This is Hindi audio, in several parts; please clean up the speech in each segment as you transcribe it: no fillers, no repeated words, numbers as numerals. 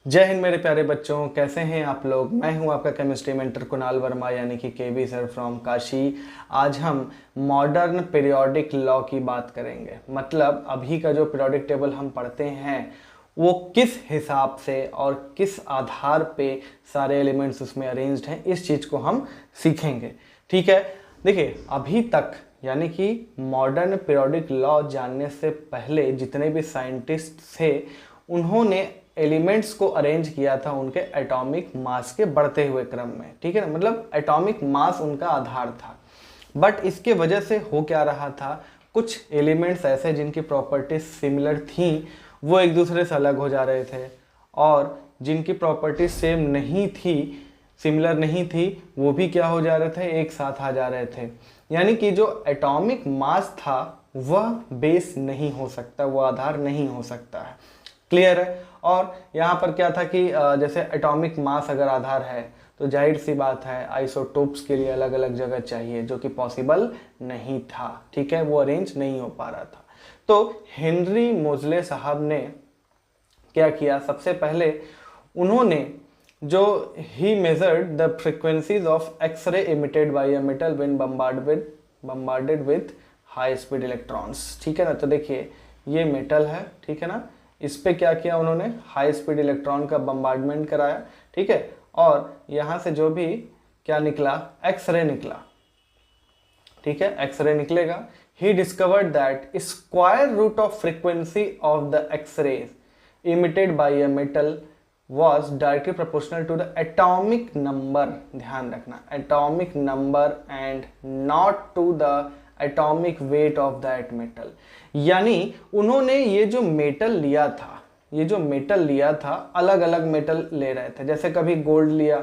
जय हिंद मेरे प्यारे बच्चों, कैसे हैं आप लोग। मैं हूं आपका केमिस्ट्री मेंटर कुणाल वर्मा यानी कि केबी सर फ्रॉम काशी। आज हम मॉडर्न पीरियोडिक लॉ की बात करेंगे। मतलब अभी का जो पीरियोडिक टेबल हम पढ़ते हैं वो किस हिसाब से और किस आधार पे सारे एलिमेंट्स उसमें अरेंज्ड हैं, इस चीज़ को हम सीखेंगे। ठीक है, देखिए अभी तक यानी कि मॉडर्न पीरियोडिक लॉ जानने से पहले जितने भी साइंटिस्ट थे उन्होंने एलिमेंट्स को अरेंज किया था उनके एटॉमिक मास के बढ़ते हुए क्रम में। ठीक है ना, मतलब एटॉमिक मास उनका आधार था। बट इसके वजह से हो क्या रहा था, कुछ एलिमेंट्स ऐसे जिनकी प्रॉपर्टीज सिमिलर थी वो एक दूसरे से अलग हो जा रहे थे, और जिनकी प्रॉपर्टीज सेम नहीं थी, सिमिलर नहीं थी, वो भी क्या हो जा रहे थे, एक साथ आ जा रहे थे। यानी कि जो एटॉमिक मास था वह बेस नहीं हो सकता, वो आधार नहीं हो सकता है। क्लियर है। और यहाँ पर क्या था कि जैसे एटॉमिक मास अगर आधार है तो जाहिर सी बात है आइसोटोप्स के लिए अलग अलग जगह चाहिए, जो कि पॉसिबल नहीं था। ठीक है, वो अरेंज नहीं हो पा रहा था। तो हेनरी मोजले साहब ने क्या किया, सबसे पहले उन्होंने जो ही measured the frequencies of x ray emitted by a metal when bombarded with high speed electrons. ठीक है ना, तो देखिए ये मेटल है, ठीक है ना, इस पे क्या किया उन्होंने, हाई स्पीड इलेक्ट्रॉन का बम्बार्डमेंट कराया। ठीक है, और यहाँ से जो भी क्या निकला, एक्सरे निकला। ठीक है, एक्सरे निकलेगा। He discovered that square root of frequency of the X rays emitted by a metal was directly proportional to the atomic number। ध्यान रखना, atomic number and not to the atomic weight of that metal। यानी उन्होंने ये जो मेटल लिया था, ये जो मेटल लिया था, अलग अलग मेटल ले रहे थे। जैसे कभी गोल्ड लिया,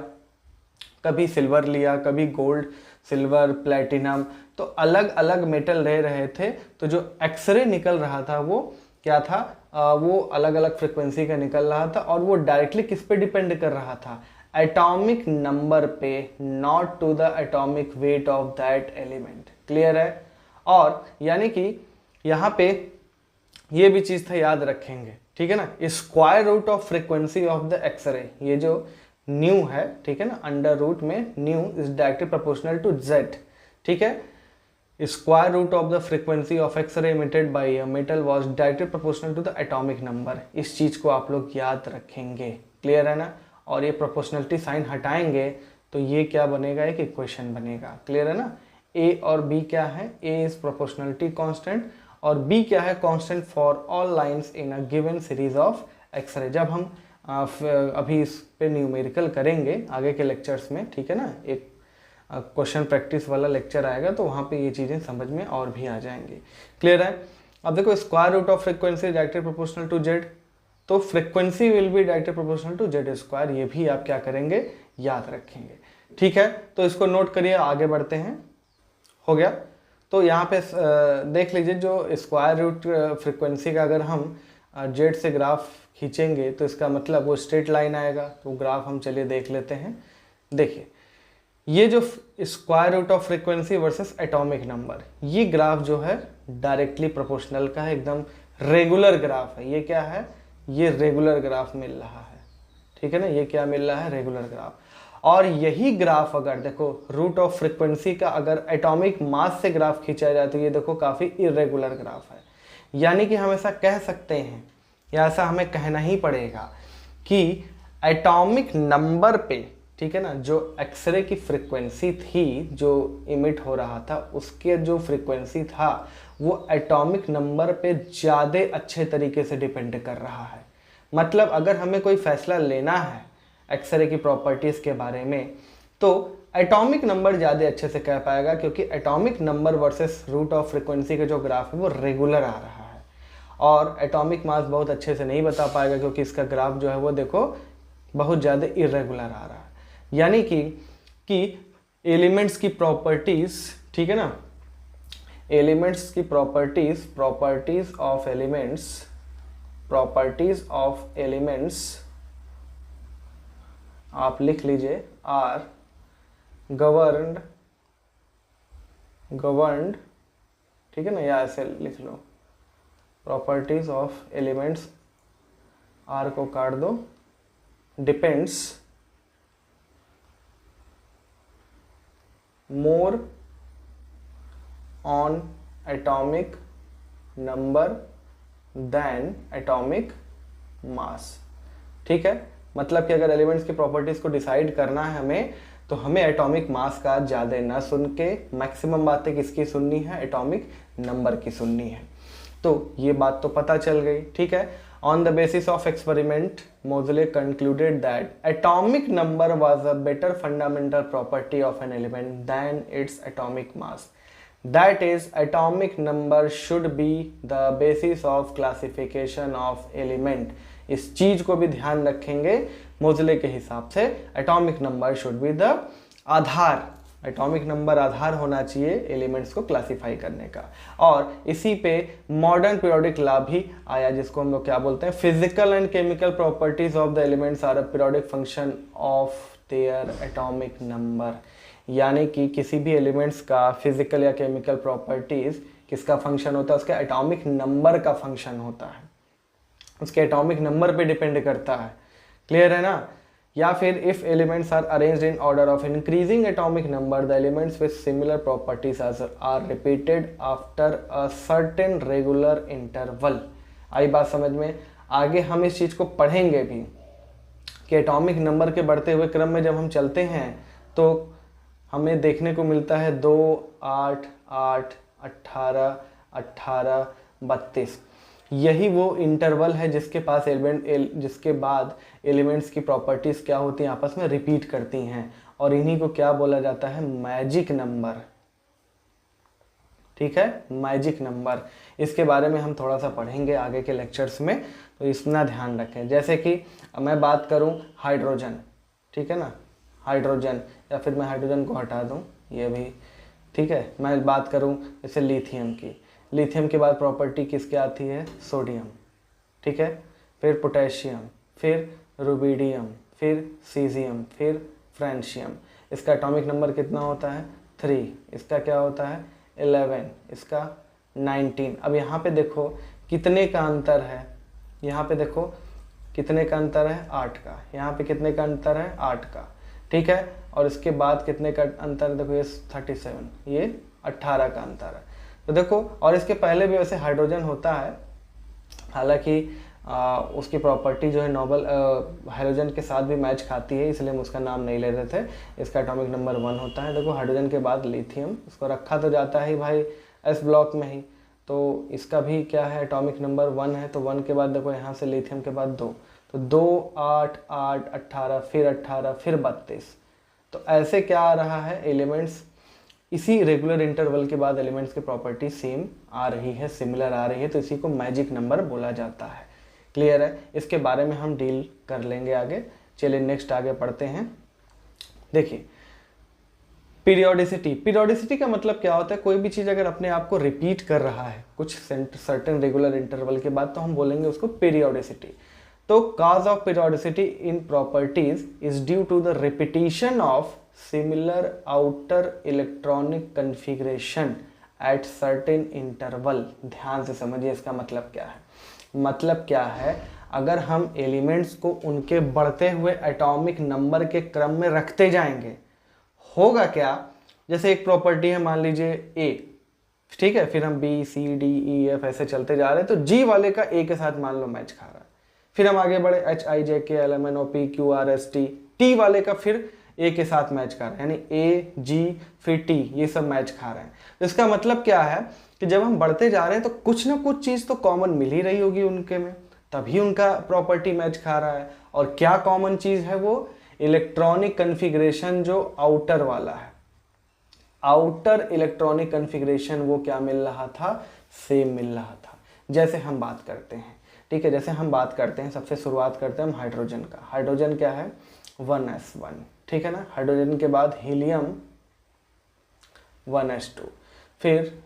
कभी सिल्वर लिया, कभी गोल्ड, सिल्वर, प्लेटिनम, तो अलग अलग मेटल ले रहे थे। तो जो एक्सरे निकल रहा था वो क्या था, वो अलग अलग फ्रिक्वेंसी का निकल रहा था, और वो डायरेक्टली किस पे डिपेंड कर रहा था, एटॉमिक नंबर पे, not to the atomic weight of that element. Clear है। और यानी कि यहाँ पे ये भी चीज़ था, याद रखेंगे। ठीक है ना, square root of frequency of the X ray, ये जो न्यू है, ठीक है ना, अंडर रूट में nu is directly proportional to Z. ठीक है, square root of the frequency of x ray emitted by a metal was directly proportional to the atomic number. इस चीज को आप लोग याद रखेंगे। क्लियर है ना। और ये प्रोपोर्शनलिटी साइन हटाएंगे तो ये क्या बनेगा, एक इक्वेशन बनेगा। क्लियर है ना। ए और बी क्या है, ए इज प्रोपोर्शनलिटी कांस्टेंट और बी क्या है, constant for all lines in a given series of X ray. जब हम अभी इस पे न्यूमेरिकल करेंगे आगे के लेक्चर्स में, ठीक है ना, एक क्वेश्चन प्रैक्टिस वाला लेक्चर आएगा तो वहाँ पे ये चीज़ें समझ में और भी आ जाएंगी। क्लियर है। अब देखो square root of frequency directly proportional to Z, तो frequency will be directly proportional to Z square. ये भी आप क्या करेंगे, याद रखेंगे। ठीक है, तो इसको नोट करिए, आगे बढ़ते हैं। हो गया। तो यहाँ पे देख लीजिए, जो स्क्वायर रूट फ्रीक्वेंसी का अगर हम जेड से ग्राफ खींचेंगे तो इसका मतलब वो स्ट्रेट लाइन आएगा। तो ग्राफ हम चलिए देख लेते हैं। देखिए ये जो square root of frequency versus atomic number, ये ग्राफ जो है डायरेक्टली प्रोपोर्शनल का है, एकदम रेगुलर ग्राफ है। ये क्या है, ये रेगुलर ग्राफ मिल रहा है। ठीक है ना, ये क्या मिल रहा है, रेगुलर ग्राफ। और यही ग्राफ अगर देखो रूट ऑफ फ्रीक्वेंसी का अगर एटॉमिक मास से ग्राफ खींचा जाए तो ये देखो काफ़ी इरेगुलर ग्राफ है। यानी कि हम ऐसा कह सकते हैं, या ऐसा हमें कहना ही पड़ेगा कि एटॉमिक नंबर पे, ठीक है ना, जो एक्सरे की फ्रीक्वेंसी थी जो इमिट हो रहा था, उसके जो फ्रीक्वेंसी था वो एटॉमिक नंबर पे ज़्यादा अच्छे तरीके से डिपेंड कर रहा है। मतलब अगर हमें कोई फैसला लेना है एक्सरे की प्रॉपर्टीज़ के बारे में तो एटॉमिक नंबर ज़्यादा अच्छे से कह पाएगा, क्योंकि atomic number versus root of frequency का जो ग्राफ है वो रेगुलर आ रहा है। और एटॉमिक मास बहुत अच्छे से नहीं बता पाएगा, क्योंकि इसका ग्राफ जो है वो देखो बहुत ज़्यादा इरेगुलर आ रहा है। यानी कि एलिमेंट्स की प्रॉपर्टीज, ठीक है ना, एलिमेंट्स की प्रॉपर्टीज ऑफ एलिमेंट्स आप लिख लीजिए, आर गवर्नड, ठीक है ना, या ऐसे लिख लो, प्रॉपर्टीज ऑफ एलिमेंट्स, आर को काट दो, depends more on atomic number than atomic mass. ठीक है, मतलब कि अगर एलिमेंट्स की प्रॉपर्टीज को डिसाइड करना है हमें, तो हमें एटॉमिक मास का ज़्यादा ना सुन के मैक्सिमम बातें किसकी सुननी है, एटॉमिक नंबर की सुननी है। तो ये बात तो पता चल गई। ठीक है, on the basis of experiment Moseley concluded that atomic number was a better fundamental property of an element than its atomic mass. That is, atomic number should be the basis of classification of element। इस चीज को भी ध्यान रखेंगे, मोजले के हिसाब से atomic number should be the aadhaar, atomic number आधार होना चाहिए एलिमेंट्स को क्लासिफाई करने का। और इसी पे मॉडर्न पीरियोडिक लॉ भी आया, जिसको हम लोग क्या बोलते हैं, physical and chemical properties of the elements are a periodic function of their atomic number. यानी कि किसी भी एलिमेंट्स का फिजिकल या केमिकल प्रॉपर्टीज किसका फंक्शन होता है, उसके एटॉमिक नंबर का फंक्शन होता है, उसके एटॉमिक नंबर पे डिपेंड करता है। क्लियर है ना। या फिर if elements are arranged in order of increasing atomic number, the elements with similar properties are repeated after a certain regular interval. आई बात समझ में। आगे हम इस चीज को पढ़ेंगे भी कि एटॉमिक नंबर के बढ़ते हुए क्रम में जब हम चलते हैं तो हमें देखने को मिलता है 2, 8, 8, 18, 18, 32। यही वो इंटरवल है जिसके पास जिसके बाद एलिमेंट्स की प्रॉपर्टीज क्या होती हैं, आपस में रिपीट करती हैं, और इन्हीं को क्या बोला जाता है, मैजिक नंबर। ठीक है, मैजिक नंबर। इसके बारे में हम थोड़ा सा पढ़ेंगे आगे के लेक्चर्स में, तो इतना ध्यान रखें। जैसे कि मैं बात करूं हाइड्रोजन, ठीक है ना, हाइड्रोजन, या फिर मैं हाइड्रोजन को हटा दूं, ये भी ठीक है। मैं बात करूं जैसे लिथियम की, लिथियम के बाद प्रॉपर्टी किसके आती है, सोडियम। ठीक है, फिर पोटेशियम, फिर रुबिडियम, फिर सीजियम, फिर फ्रेंशियम। इसका एटॉमिक नंबर कितना होता है, 3। इसका क्या होता है, 11। इसका 19। अब यहाँ पे देखो कितने का अंतर है, यहाँ पे देखो कितने का अंतर है, 8 का। यहाँ पे कितने का अंतर है, 8 का। ठीक है, और इसके बाद कितने का अंतर है, देखो ये 37, ये 18 का अंतर है। तो देखो, और इसके पहले भी वैसे हाइड्रोजन होता है, हालांकि उसकी प्रॉपर्टी जो है नोबल हाइड्रोजन के साथ भी मैच खाती है, इसलिए हम उसका नाम नहीं ले रहे थे। इसका एटॉमिक नंबर 1 होता है। देखो हाइड्रोजन के बाद लिथियम, इसको रखा तो जाता है भाई एस ब्लॉक में ही, तो इसका भी क्या है, एटॉमिक नंबर 1 है। तो 1 के बाद देखो यहाँ से लिथियम के बाद 2, तो 2, 8, 8, 18, फिर 18, फिर 32। तो ऐसे क्या आ रहा है, एलिमेंट्स इसी रेगुलर इंटरवल के बाद एलिमेंट्स की प्रॉपर्टी सेम आ रही है, सिमिलर आ रही है, तो इसी को मैजिक नंबर बोला जाता है। क्लियर है, इसके बारे में हम डील कर लेंगे आगे। चलिए नेक्स्ट आगे पढ़ते हैं। देखिए पीरियोडिसिटी, पीरियोडिसिटी का मतलब क्या होता है, कोई भी चीज़ अगर अपने आप को रिपीट कर रहा है कुछ सर्टेन रेगुलर इंटरवल के बाद, तो हम बोलेंगे उसको पीरियोडिसिटी। तो cause of periodicity in properties is due to the repetition of similar outer electronic configuration at certain interval। ध्यान से समझिए इसका मतलब क्या है। मतलब क्या है, अगर हम एलिमेंट्स को उनके बढ़ते हुए एटॉमिक नंबर के क्रम में रखते जाएंगे, होगा क्या, जैसे एक प्रॉपर्टी है मान लीजिए A, ठीक है, फिर हम B, C, D, E, F ऐसे चलते जा रहे हैं, तो G वाले का A के साथ मान लो मैच खा रहा है। फिर हम आगे बढ़े H, I, J, K, L, M, N, O, P, Q, R, S, T, T वाले का फिर A के साथ मैच खा रहा है, यानी A, G, फिर T, ये सब मैच खा रहे हैं। तो इसका मतलब क्या है कि जब हम बढ़ते जा रहे हैं तो कुछ ना कुछ चीज़ तो कॉमन मिल ही रही होगी उनके में, तभी उनका प्रॉपर्टी मैच खा रहा है। और क्या कॉमन चीज़ है वो, इलेक्ट्रॉनिक कन्फिग्रेशन जो आउटर वाला है, आउटर इलेक्ट्रॉनिक कन्फिग्रेशन वो क्या मिल रहा था, सेम मिल रहा था। जैसे हम बात करते हैं, ठीक है, जैसे हम बात करते हैं, सबसे शुरुआत करते हैं हम हाइड्रोजन का। हाइड्रोजन क्या है, 1s1, ठीक है ना। हाइड्रोजन के बाद हीलियम 1s2, फिर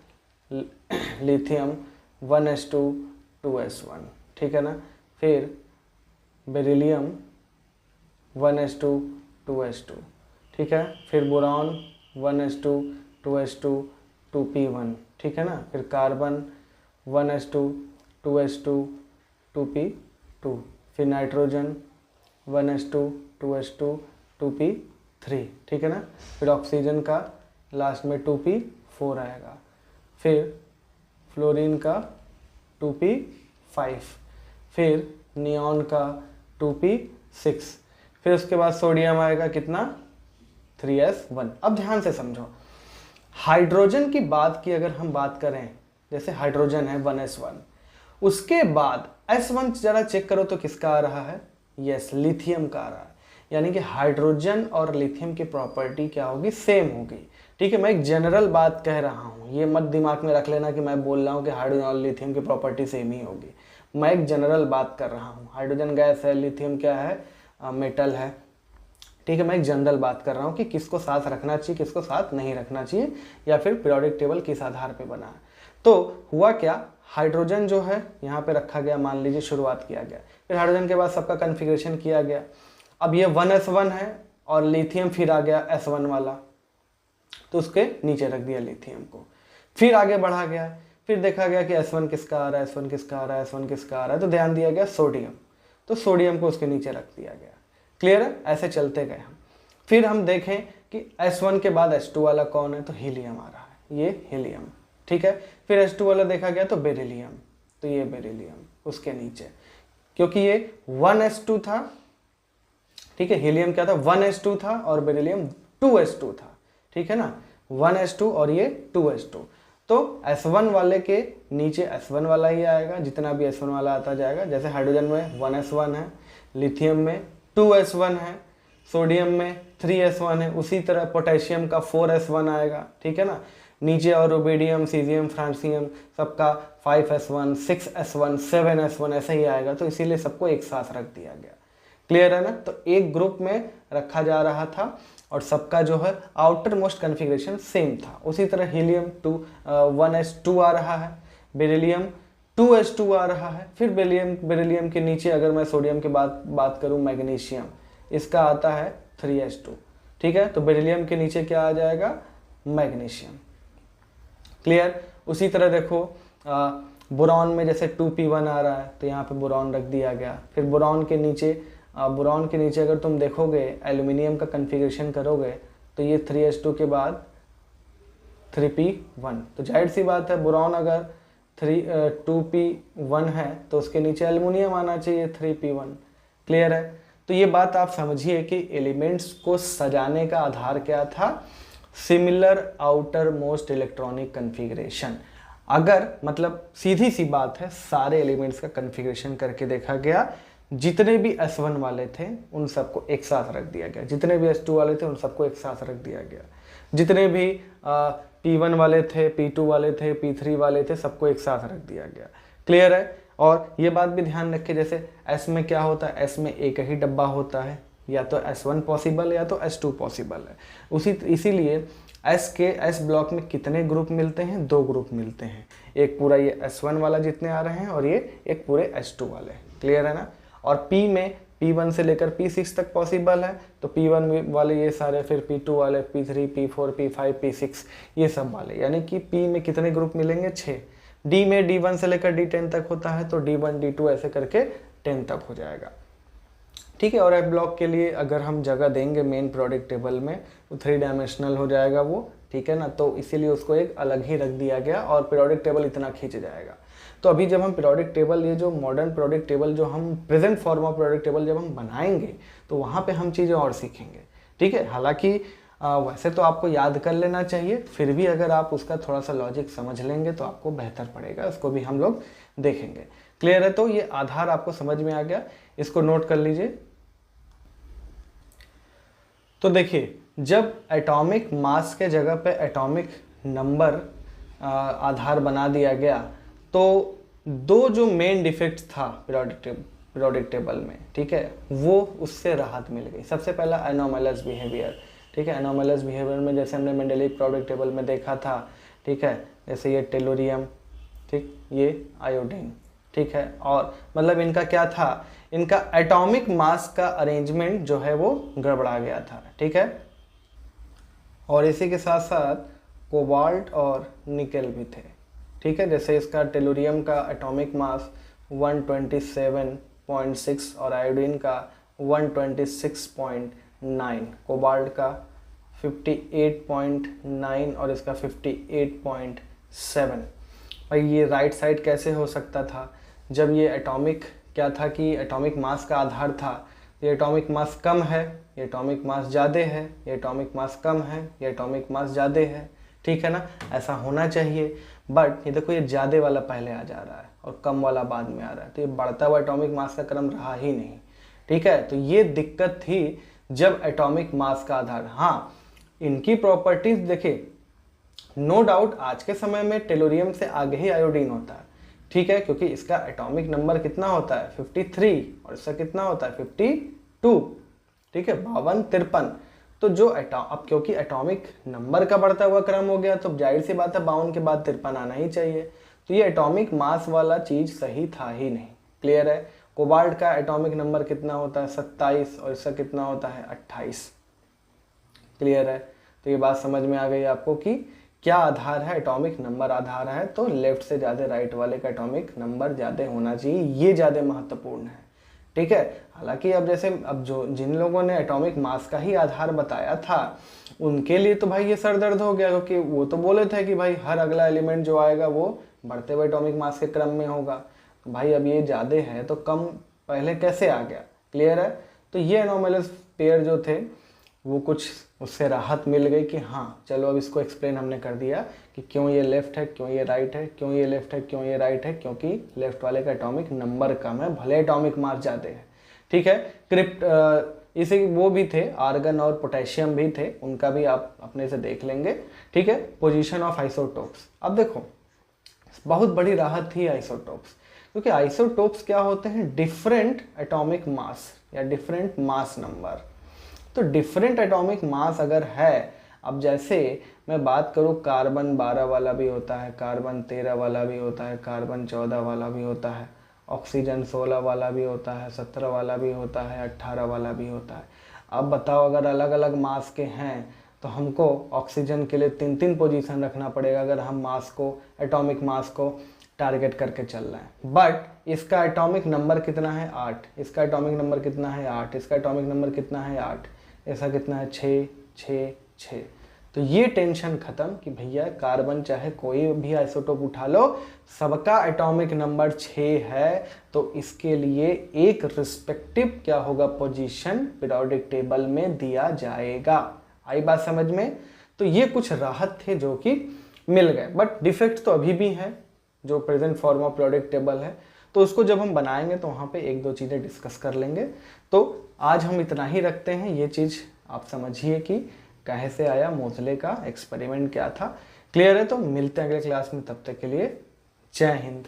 लिथियम 1s2 2s1, ठीक है ना। फिर बेरिलियम 1s2 2s2, ठीक है। फिर बोरॉन 1s2 2s2 2p1, ठीक है ना। फिर कार्बन 1s2 2s2 2p2, फिर नाइट्रोजन 1s2 2s2 2p3, ठीक है ना। फिर ऑक्सीजन का लास्ट में 2p4 आएगा, फिर फ्लोरीन का 2p5, फिर नियॉन का 2p6, फिर उसके बाद सोडियम आएगा कितना 3s1। अब ध्यान से समझो, हाइड्रोजन की बात की अगर हम बात करें, जैसे हाइड्रोजन है 1s1, उसके बाद s1 जरा चेक करो तो किसका आ रहा है, यस लिथियम का आ रहा है। यानी कि हाइड्रोजन और लिथियम की प्रॉपर्टी क्या होगी, सेम होगी, ठीक है। मैं एक जनरल बात कह रहा हूँ, ये मत दिमाग में रख लेना कि मैं बोल रहा हूँ कि हाइड्रोजन और लिथियम की प्रॉपर्टी सेम ही होगी। मैं एक जनरल बात कर रहा हूँ, हाइड्रोजन गैस है, लिथियम क्या है, मेटल है, ठीक है। मैं एक जनरल बात कर रहा हूँ कि किसको साथ रखना चाहिए, किसको साथ नहीं रखना चाहिए, या फिर पीरियोडिक टेबल किस आधार पे बना है। तो हुआ क्या, हाइड्रोजन जो है यहाँ पे रखा गया, मान लीजिए शुरुआत किया गया, फिर हाइड्रोजन के बाद सबका कन्फिग्रेशन किया गया। अब ये 1s1 है और लिथियम फिर आ गया s1 वाला, तो उसके नीचे रख दिया लिथियम को। फिर आगे बढ़ा गया, फिर देखा गया कि s1 किसका आ रहा है, s1 किसका आ रहा है, s1 किसका आ रहा है, तो ध्यान दिया गया सोडियम, तो सोडियम को उसके नीचे रख दिया गया। क्लियर है, ऐसे चलते गए हम। फिर हम देखें कि s1 के बाद s2 वाला कौन है, तो हीलियम आ रहा है, ये हीलियम, ठीक है। फिर s2 वाला देखा गया तो बेरिलियम, तो ये बेरिलियम उसके नीचे, क्योंकि ये 1s2 था, ठीक है। हीलियम क्या था, 1s2 था और बेरिलियम 2s2 था, ठीक है ना, 1s2 और ये 2s2। तो s1 वाले के नीचे s1 वाला ही आएगा, जितना भी s1 वाला आता जाएगा। जैसे हाइड्रोजन में 1s1 है, लिथियम में 2s1 है, सोडियम में 3s1 है, उसी तरह पोटेशियम का 4s1 आएगा, ठीक है ना। नीचे और रुबिडियम, सीजियम, फ्रांसियम सबका 5s1, 6s1, 7s1 ऐसा ही आएगा, तो इसीलिए सबको एक साथ रख दिया गया। क्लियर है ना, तो एक ग्रुप में रखा जा रहा था और सबका जो है आउटर मोस्ट कन्फिग्रेशन सेम था। उसी तरह हीलियम 1s2 आ रहा है, बेरिलियम 2s2 आ रहा है, फिर बेरिलियम के नीचे अगर मैं सोडियम की बात करूं, मैग्नीशियम, इसका आता है 3s2, ठीक है। तो बेरिलियम के नीचे क्या आ जाएगा, मैग्नीशियम। क्लियर। उसी तरह देखो बोरॉन में जैसे 2p1 आ रहा है, तो यहाँ पे बोरॉन रख दिया गया। फिर बोरॉन के नीचे अगर तुम देखोगे, एल्यूमिनियम का कन्फिग्रेशन करोगे, तो ये 3s2 के बाद 3p1, तो जाहिर सी बात है बोरॉन अगर 2p1 है तो उसके नीचे एल्यूमिनियम आना चाहिए 3p1। क्लियर है। तो ये बात आप समझिए कि एलिमेंट्स को सजाने का आधार क्या था, similar outer most electronic configuration. अगर मतलब सीधी सी बात है, सारे एलिमेंट्स का कन्फिग्रेशन करके देखा गया, जितने भी s1 वाले थे उन सबको एक साथ रख दिया गया, जितने भी s2 वाले थे उन सबको एक साथ रख दिया गया, जितने भी p1 वाले थे, p2 वाले थे, p3 वाले थे, सबको एक साथ रख दिया गया। क्लियर है। और ये बात भी ध्यान रखें, जैसे s में क्या होता है, s में एक ही डब्बा होता है, या तो s1 पॉसिबल है या तो s2 पॉसिबल है। इसीलिए s ब्लॉक में कितने ग्रुप मिलते हैं, 2 ग्रुप मिलते हैं, एक पूरा ये s1 वाला जितने आ रहे हैं और ये एक पूरे s2 वाले। क्लियर है ना। और p में p1 से लेकर p6 तक पॉसिबल है, तो p1 वाले ये सारे, फिर p2 वाले, p3, p4, p5, p6 ये सब वाले, यानी कि p में कितने ग्रुप मिलेंगे, 6। d में d1 से लेकर d10 तक होता है, तो d1 d2 ऐसे करके 10 तक हो जाएगा, ठीक है। और f ब्लॉक के लिए अगर हम जगह देंगे मेन पीरियोडिक टेबल में, तो 3 डायमेंशनल हो जाएगा वो, ठीक है ना। तो इसीलिए उसको एक अलग ही रख दिया गया और पीरियोडिक टेबल इतना खींच जाएगा। तो अभी जब हम पीरियोडिक टेबल, ये जो मॉडर्न पीरियोडिक टेबल, जो हम present form of periodic table जब हम बनाएंगे, तो वहाँ पे हम चीज़ें और सीखेंगे, ठीक है। हालांकि वैसे तो आपको याद कर लेना चाहिए, फिर भी अगर आप उसका थोड़ा सा लॉजिक समझ लेंगे तो आपको बेहतर पड़ेगा, उसको भी हम लोग देखेंगे। क्लियर है। तो ये आधार आपको समझ में आ गया, इसको नोट कर लीजिए। तो देखिए, जब एटॉमिक मास के जगह पे एटॉमिक नंबर आधार बना दिया गया, तो 2 जो मेन डिफेक्ट्स था पीरियोडिक टेबल में, ठीक है, वो उससे राहत मिल गई। सबसे पहला एनोमलस बिहेवियर, ठीक है। एनोमलस बिहेवियर में जैसे हमने मेंडेलिक पीरियोडिक टेबल में देखा था, ठीक है, जैसे ये टेलोरियम, ठीक, ये आयोडीन, ठीक है। और मतलब इनका क्या था, इनका एटॉमिक मास का अरेंजमेंट जो है वो गड़बड़ा गया था, ठीक है। और इसी के साथ साथ कोबाल्ट और निकेल भी थे, ठीक है। जैसे इसका टेलोरियम का एटॉमिक मास 127.6 और आयोडीन का 126.9, कोबाल्ट का 58.9 और इसका 58.7। भाई ये राइट साइड कैसे हो सकता था? जब ये एटॉमिक क्या था कि एटॉमिक मास का आधार था, ये एटॉमिक मास कम है, ये एटॉमिक मास ज़्यादा है, ये एटॉमिक मास कम है, ये एटॉमिक मास ज़्यादा है, ठीक है ना, ऐसा होना चाहिए। बट ये देखो ये ज़्यादा वाला पहले आ जा रहा है और कम वाला बाद में आ रहा है, तो ये बढ़ता हुआ एटॉमिक मास का क्रम रहा ही नहीं, ठीक है। तो ये दिक्कत थी जब एटॉमिक मास का आधार। हाँ, इनकी प्रॉपर्टीज देखिए, नो डाउट आज के समय में टेलोरियम से आगे ही आयोडीन होता है, ठीक है, क्योंकि इसका एटॉमिक नंबर कितना होता है 53 और इसका कितना होता है 52, ठीक है, 52, 53। तो जो अब क्योंकि एटॉमिक नंबर का बढ़ता हुआ क्रम हो गया तो जाहिर सी बात है 52 के बाद 53 आना ही चाहिए। तो ये एटॉमिक मास वाला चीज सही था ही नहीं। क्लियर है? कोबाल्ट का एटॉमिक नंबर कितना होता है 27 और इसका कितना होता है 28। क्लियर है? तो ये बात समझ में आ गई आपको कि क्या आधार है, एटॉमिक नंबर आधार है, तो लेफ्ट से ज़्यादा राइट वाले का एटॉमिक नंबर ज़्यादा होना चाहिए, ये ज़्यादा महत्वपूर्ण है, ठीक है। हालांकि अब जैसे अब जो जिन लोगों ने एटॉमिक मास का ही आधार बताया था उनके लिए तो भाई ये सर दर्द हो गया, क्योंकि वो तो बोले थे कि भाई हर अगला एलिमेंट जो आएगा वो बढ़ते हुए एटॉमिक मास के क्रम में होगा। तो भाई अब ये ज़्यादा है तो कम पहले कैसे आ गया? क्लियर है? तो ये एनोमलस पेयर जो थे वो कुछ उससे राहत मिल गई कि हाँ चलो अब इसको एक्सप्लेन हमने कर दिया कि क्यों ये लेफ्ट है, क्यों ये राइट है, क्यों ये लेफ्ट है, क्यों ये राइट है, क्योंकि लेफ्ट वाले का एटॉमिक नंबर कम है, भले एटॉमिक मास ज़्यादा है, ठीक है। इसे वो भी थे, आर्गन और पोटेशियम भी थे, उनका भी आप अपने से देख लेंगे, ठीक है। पोजीशन ऑफ आइसोटोप्स, अब देखो बहुत बड़ी राहत थी आइसोटोप्स, क्योंकि आइसोटोप्स क्या होते हैं? डिफरेंट एटॉमिक मास या डिफरेंट मास नंबर। तो डिफरेंट एटॉमिक मास अगर है, अब जैसे मैं बात करूँ कार्बन 12 वाला भी होता है, कार्बन 13 वाला भी होता है, कार्बन 14 वाला भी होता है, ऑक्सीजन 16 वाला भी होता है, 17 वाला भी होता है, 18 वाला भी होता है। अब बताओ अगर अलग अलग मास के हैं तो हमको ऑक्सीजन के लिए 3-3 पोजीशन रखना पड़ेगा अगर हम मास को, एटॉमिक मास को टारगेट करके चल रहे हैं। बट इसका एटॉमिक नंबर कितना है 8, इसका एटॉमिक नंबर कितना है 8, इसका एटॉमिक नंबर कितना है 8, ऐसा कितना है 6, 6, 6। तो ये टेंशन खत्म कि भैया कार्बन चाहे कोई भी आइसोटोप उठा लो, सबका एटॉमिक नंबर 6 है, तो इसके लिए एक रिस्पेक्टिव क्या होगा पोजीशन पीरियोडिक टेबल में दिया जाएगा। आई बात समझ में? तो ये कुछ राहत थे जो कि मिल गए, बट डिफेक्ट तो अभी भी है जो present form of periodic table है, तो उसको जब हम बनाएंगे तो वहाँ पे 1-2 चीज़ें डिस्कस कर लेंगे। तो आज हम इतना ही रखते हैं, ये चीज़ आप समझिए कि कैसे आया, मोज़ले का एक्सपेरिमेंट क्या था। क्लियर है? तो मिलते हैं अगले क्लास में, तब तक के लिए जय हिंद।